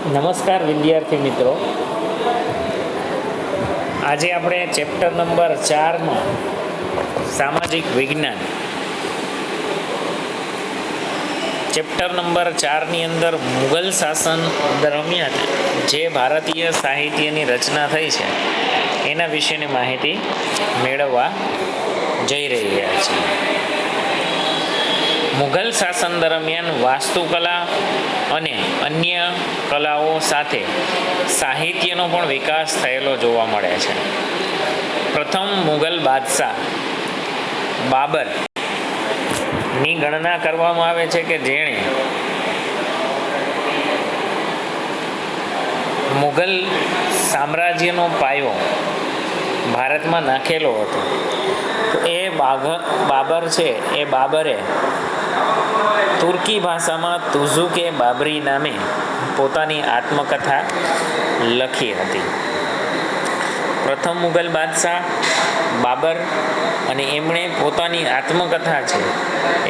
નમસ્કાર વિદ્યાર્થી મિત્રો, આજે આપણે ચેપ્ટર નંબર 4માં સામાજિક વિજ્ઞાન ચેપ્ટર નંબર 4ની અંદર મુગલ શાસન દરમિયાન જે ભારતીય સાહિત્યની રચના થઈ છે એના વિશેની માહિતી મેળવવા જઈ રહ્યા છીએ. મુઘલ શાસન દરમિયાન વાસ્તુકલા અને અન્ય કલાઓ સાથે સાહિત્યનો પણ વિકાસ થયેલો જોવા મળે છે. પ્રથમ મુઘલ બાદશાહ બાબરની ગણના કરવામાં આવે છે કે જેણે મુઘલ સામ્રાજ્યનો પાયો ભારતમાં નાખેલો હતો. તો એ બાબર છે, એ બાબરે તુર્કી ભાષામાં તુઝુક-એ બાબરી નામે પોતાની આત્મકથા લખી હતી. પ્રથમ મુઘલ બાદશાહ બાબર અને એમણે પોતાની આત્મકથા છે,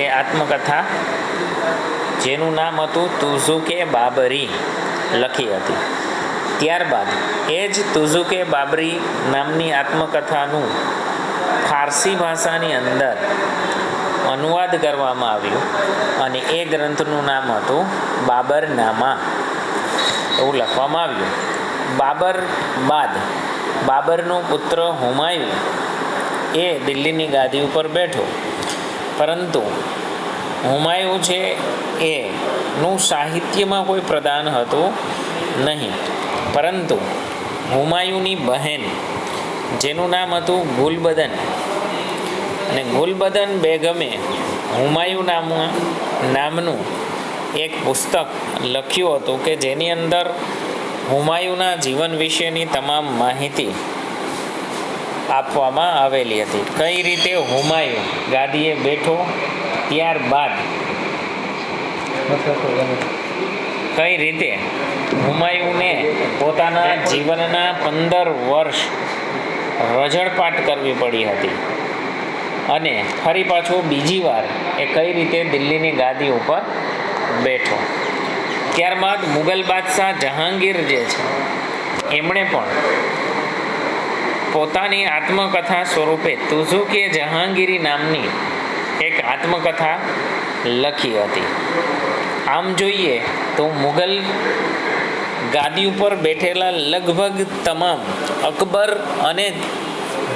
એ આત્મકથા જેનું નામ હતું તુઝુક-એ બાબરી લખી હતી. ત્યારબાદ એ જ તુઝુક-એ બાબરી નામની આત્મકથાનું ફારસી ભાષાની અંદર અનુવાદ કરવામાં આવ્યું અને એ ગ્રંથનું નામ હતું બાબરનામા, એવું લખવામાં આવ્યું. બાબર બાદ બાબરનો પુત્ર હુમાયુ એ દિલ્હીની ગાદી ઉપર બેઠો, પરંતુ હુમાયુ છે એનું સાહિત્યમાં કોઈ પ્રદાન હતું નહીં. પરંતુ હુમાયુની બહેન જેનું નામ હતું ગુલબદન, અને ગુલબદન બેગમે હુમાયુ નામનું એક પુસ્તક લખ્યું હતું કે જેની અંદર હુમાયુના જીવન વિશેની તમામ માહિતી આપવામાં આવેલી હતી. કઈ રીતે હુમાયુ ગાદીએ બેઠો, ત્યારબાદ કઈ રીતે હુમાયુને પોતાના જીવનના 15 વર્ષ રઝળપાટ કરવી પડી હતી અને ફરી પાછો બીજી વાર એ કઈ રીતે દિલ્હીની ગાદી ઉપર બેઠો. ત્યારબાદ મુઘલ બાદશાહ જહાંગીર જે છે એમણે પણ પોતાની આત્મકથા સ્વરૂપે તુઝુક-એ જહાંગીરી નામની એક આત્મકથા લખી હતી. આમ જોઈએ તો મુઘલ ગાદી ઉપર બેઠેલા લગભગ તમામ અકબર અને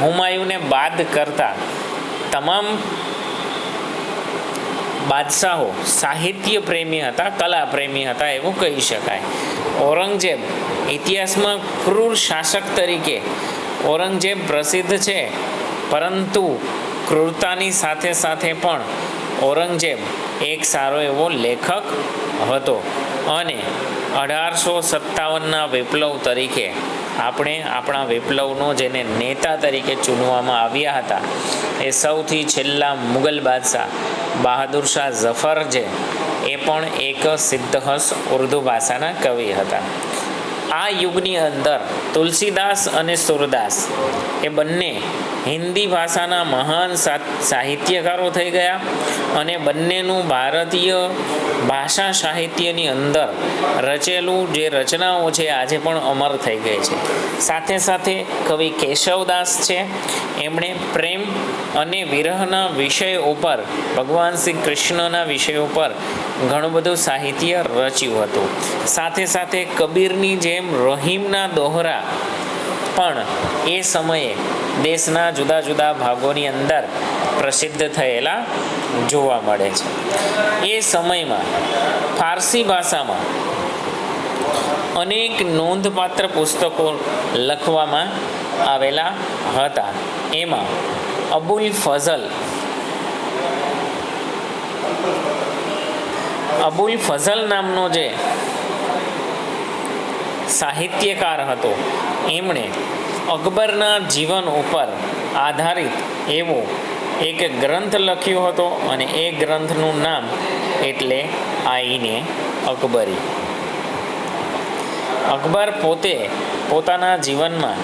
હુમાયુને બાદ કરતા તમામ બાદશાહો સાહિત્ય પ્રેમી હતા, કલા પ્રેમી હતા એવું કહી શકાય. ઔરંગઝેબ ઇતિહાસમાં ક્રૂર શાસક તરીકે ઔરંગઝેબ પ્રસિદ્ધ છે, પરંતુ ક્રૂરતાની સાથે સાથે પણ ઔરંગઝેબ એક સારો એવો લેખક હતો અને 1857ના વિપ્લવ તરીકે આપણે આપણા વિપ્લવનો જેને નેતા તરીકે ચૂનવામાં આવ્યા હતા એ સૌથી છેલ્લા મુઘલ બાદશાહ બહાદુર શાહ ઝફર છે, એ પણ એક સિદ્ધહસ્ત ઉર્દુ ભાષાના કવિ હતા. આ યુગની અંદર તુલસીદાસ અને સુરદાસ એ બંને હિન્દી ભાષાના મહાન સાહિત્યકારો થઈ ગયા અને બંનેનું ભારતીય ભાષા સાહિત્યની અંદર રચેલું જે રચનાઓ છે આજે પણ અમર થઈ ગઈ છે. સાથે સાથે કવિ કેશવદાસ છે, એમણે પ્રેમ અને વિરહના વિષય ઉપર, ભગવાન શ્રી કૃષ્ણના વિષય ઉપર ઘણું બધું સાહિત્ય રચ્યું હતું. સાથે સાથે કબીરની જેમ રહીમના દોહરા પણ એ સમયે દેશના જુદા જુદા ભાગોની અંદર પ્રસિદ્ધ થયેલા જોવા મળે છે. એ સમયમાં ફારસી ભાષામાં અનેક નોંધપાત્ર પુસ્તકો લખવામાં આવેલા હતા. એમાં અબુલ ફઝલ નામનો જે સાહિત્યકાર હતો એમણે અકબરના જીવન ઉપર આધારિત એવો એક ગ્રંથ લખ્યો હતો અને એ ગ્રંથનું નામ એટલે આઈને અકબરી. અકબર પોતે પોતાના જીવનમાં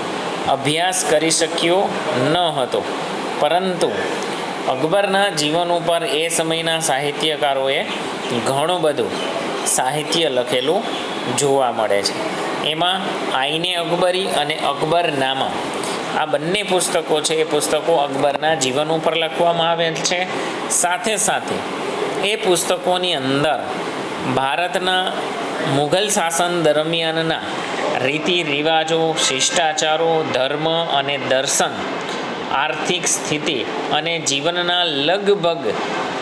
અભ્યાસ કરી શક્યો ન હતો, પરંતુ અકબરના જીવન ઉપર એ સમયના સાહિત્યકારોએ ઘણું બધું સાહિત્ય લખેલું જોવા મળે છે. એમાં આઈને અકબરી અને અકબરનામા આ બંને પુસ્તકો છે એ પુસ્તકો અકબરના જીવન ઉપર લખવામાં આવેલ છે. સાથે સાથે એ પુસ્તકોની અંદર ભારતના મુઘલ શાસન દરમિયાનના રીતિ રિવાજો, શિષ્ટાચારો, ધર્મ અને દર્શન, આર્થિક સ્થિતિ અને જીવનના લગભગ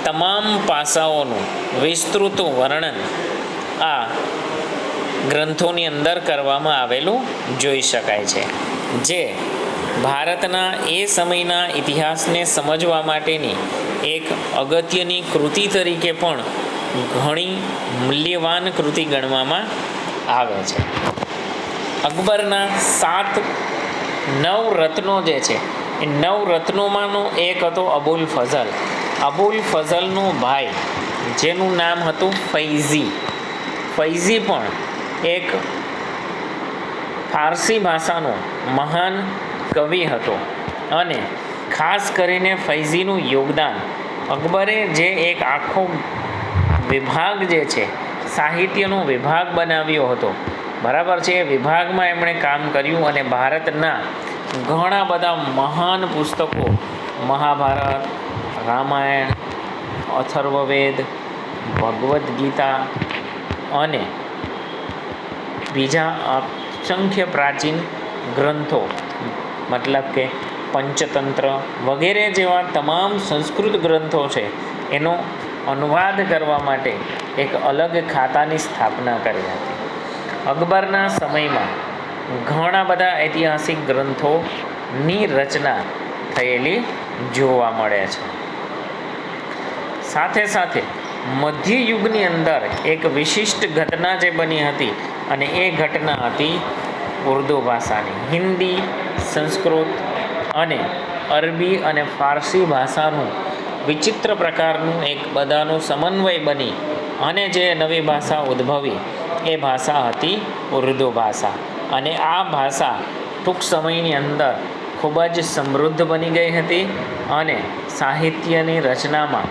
તમામ પાસાઓનું વિસ્તૃત વર્ણન આ ગ્રંથોની અંદર કરવામાં આવેલું જોઈ શકાય છે, જે ભારતના એ સમયના ઇતિહાસને સમજવા માટેની એક અગત્યની કૃતિ તરીકે પણ ઘણી મૂલ્યવાન કૃતિ ગણવામાં આવે છે. અકબરના 9 રત્નો જે છે એ 9 રત્નોમાંનો એક હતો અબુલ ફઝલ. અબુલ ફઝલનો ભાઈ જેનું નામ હતું ફૈઝી. ફૈઝી પણ એક ફારસી ભાષાનો મહાન કવિ હતો અને ખાસ કરીને ફૈઝીનું યોગદાન અકબરે જે એક આખો વિભાગ જે છે સાહિત્યનો વિભાગ બનાવ્યો હતો, બરાબર છે, એ વિભાગમાં એમણે કામ કર્યું અને ભારતના ઘણા બધા મહાન પુસ્તકો મહાભારત, રામાયણ, અથર્વવેદ, ભગવદ્ ગીતા અને બીજા અસંખ્ય પ્રાચીન ગ્રંથો મતલબ કે પંચતંત્ર વગેરે જેવા તમામ સંસ્કૃત ગ્રંથો છે એનો અનુવાદ કરવા માટે એક અલગ ખાતાની સ્થાપના કરી હતી. અકબરના સમયમાં ઘણા બધા ઐતિહાસિક ગ્રંથોની રચના થયેલી જોવા મળે છે. સાથે સાથે મધ્યયુગની અંદર એક વિશિષ્ટ ઘટના જે બની હતી અને એ ઘટના હતી ઉર્દુ ભાષાની. હિન્દી, સંસ્કૃત અને અરબી અને ફારસી ભાષાનું વિચિત્ર પ્રકારનું એક બધાનું સમન્વય બની અને જે નવી ભાષા ઉદ્ભવી એ ભાષા હતી ઉર્દુ ભાષા. અને આ ભાષા ટૂંક સમયની અંદર ખૂબ જ સમૃદ્ધ બની ગઈ હતી અને સાહિત્યની રચનામાં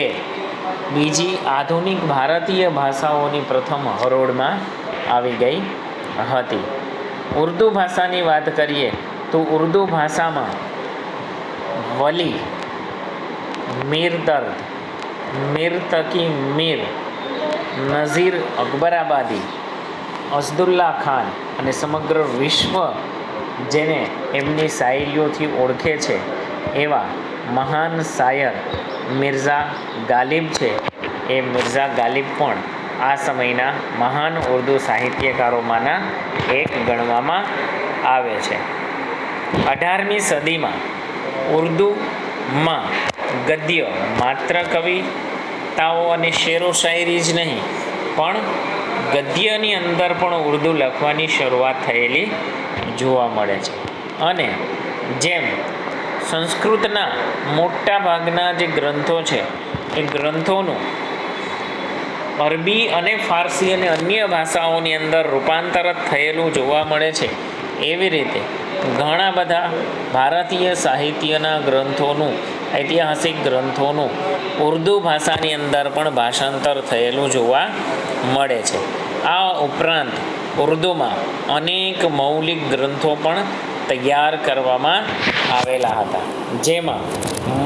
એ બીજી આધુનિક ભારતીય ભાષાઓની પ્રથમ હરોળમાં આવી ગઈ હતી. ઉર્દુ ભાષાની વાત કરીએ તો ઉર્દુ ભાષામાં વલી, મીર દર્દ, મીર તકી મીર, નઝીર અકબરાબાદી, અસદુલ્લા ખાન અને સમગ્ર વિશ્વ જેને એમની શાયરીઓથી ઓળખે છે એવા મહાન શાયર મિર્ઝા ગાલિબ છે. એ મિર્ઝા ગાલિબ પણ આ સમયના મહાન ઉર્દુ સાહિત્યકારોમાંના એક ગણવામાં આવે છે. 18મી સદીમાં ઉર્દુમાં ગદ્ય માત્ર કવિતાઓ અને શેરો શાયરી જ નહીં પણ ગદ્યની અંદર પણ ઉર્દુ લખવાની શરૂઆત થયેલી જોવા મળે છે. અને જેમ સંસ્કૃતના મોટા ભાગના જે ગ્રંથો છે એ ગ્રંથોનું અરબી અને ફારસી અને અન્ય ભાષાઓની અંદર રૂપાંતર થયેલું જોવા મળે છે, એવી રીતે ઘણા બધા ભારતીય સાહિત્યના ગ્રંથોનું, ઐતિહાસિક ગ્રંથોનું ઉર્દુ ભાષાની અંદર પણ ભાષાંતર થયેલું જોવા મળે છે. આ ઉપરાંત ઉર્દુમાં અનેક મૌલિક ગ્રંથો પણ તૈયાર કરવામાં આવેલા હતા, જેમાં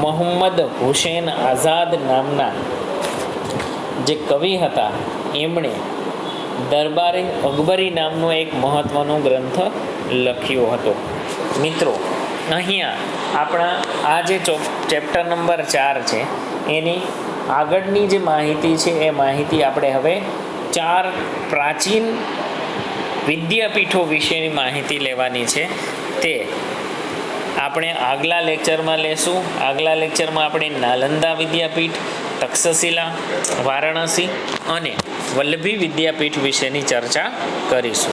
મોહમ્મદ હુસૈન આઝાદ નામના જે કવિ હતા એમણે દરબારે અકબરી નામનો એક મહત્ત્વનો ગ્રંથ લખ્યો હતો. મિત્રો, અહીંયા આપણા આ જે ચેપ્ટર નંબર 4 છે એની આગળની જે માહિતી છે એ માહિતી આપણે હવે 4 પ્રાચીન વિદ્યાપીઠો વિશેની માહિતી લેવાની છે. તે આપણે આગલા લેક્ચરમાં લેશું. આગલા લેક્ચરમાં આપણે નાલંદા વિદ્યાપીઠ, તક્ષશિલા, વારાણસી અને વલ્લભી વિદ્યાપીઠ વિશેની ચર્ચા કરીશું.